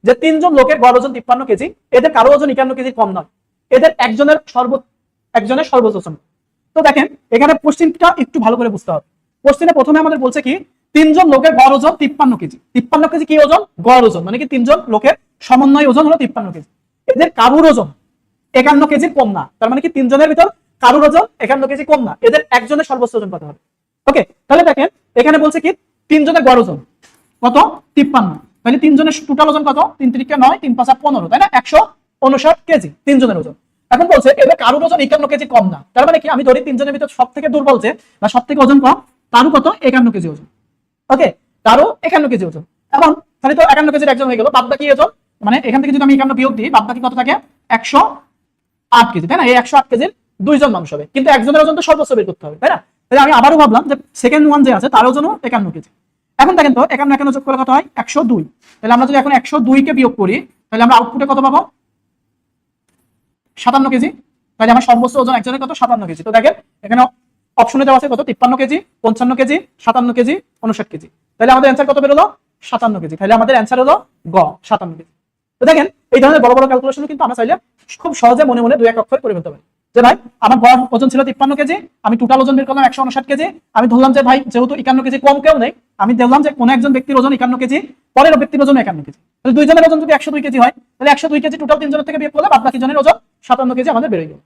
যে 3 জন লোকের গড় ওজন 53 কেজি, এদের কারো ওজন 51 কেজি কম নয়, এদের একজনের সর্বোচ্চ ওজন। তো দেখেন এখানে কোশ্চেনটা একটু ভালো করে বুঝতে হবে। কোশ্চেনে প্রথমে আমাদের বলছে কি 3 জন লোকের গড় ওজন 53 কেজি। 53 কেজি কি ওজন? গড় ওজন, মানে কি 3 জন লোকের সমন্বয় ওজন হলো 53 কেজি। এদের কারুর ওজন 51 কেজি কম না, তার মানে কি 3 জনের ভিতর কারুর ওজন 51 কেজি কম না, এদের একজনের সর্বোচ্চ ওজন কত হবে? ওকে, তাহলে দেখেন এখানে বলছে কি 3 জনের গড় ওজন কত? 53। তাহলে 3 জনের টোটাল ওজন কত? 3 3 9 3 5 15, তাই না? 159 কেজি 3 জনের ওজন। এখন বলছে এদের কারুর ওজন 51 কেজি কম না, তার মানে কি আমি ধরি 3 জনের ভিতর সব থেকে দুর্বল যে বা সব থেকে ওজন কম, তারও কত? 51 কেজি ওজন। ওকে, তারও 51 কেজি ওজন। এখন তাহলে তো 51 কেজির একজন হয়ে গেল, বাদ বাকি ওজন মানে এখান থেকে যদি আমি 51 বিয়োগ দিই, বাদ বাকি কত থাকে? 108 কেজি, তাই না? এই 108 কেজির 2 জন মানুষ হবে, কিন্তু একজনের ওজন তো সর্বোচ্চ বের করতে হবে, তাই না? তাহলে আমি আবারও ভাবলাম যে সেকেন্ড ওয়ান যে আছে তার ওজনও 51 কেজি। এখন দেখেন তো 51 যোগ করলে কত হয়? 102। তাহলে আমরা যদি এখন 102 কে বিয়োগ করি, তাহলে আমরা আউটপুটে কত পাবো? 57 কেজি। তাহলে আমার সর্বোচ্চ ওজন একজনের কত? 57 কেজি। তো দেখেন এখানে অপশনে দেওয়া আছে কত? 53 কেজি, 55 কেজি, 57 কেজি, 59 কেজি। তাহলে আমাদের অ্যান্সার কত বেরোলো? 57 কেজি। তাহলে আমাদের অ্যান্সার হলো গ, 57 কেজি। তো দেখেন এই ধরনের বড় বড় ক্যালকুলেশন কিন্তু আমরা চাইলে খুব সহজে মনে মনে 2-1 অক্ষর করে ফেলতে পারি। যে ভাই আমার গড় ওজন ছিল 53 কেজি, আমি টোটাল ওজন বের করলাম 159 কেজি, আমি ধরলাম যে ভাই যেহেতু 51 কেজি কম কেউ নেই, আমি দেখলাম যে কোন একজন ব্যক্তির ওজন 51 কেজি, পরের ব্যক্তির ওজন 51 কেজি। তাহলে 2 জনের ওজন যদি 102 কেজি হয়, তাহলে 102 কেজি টোটাল 3 জনের থেকে বিয়োগ করলে বাদ বাকি জনের ওজন 57 কেজি আমাদের বেরিয়ে গেল।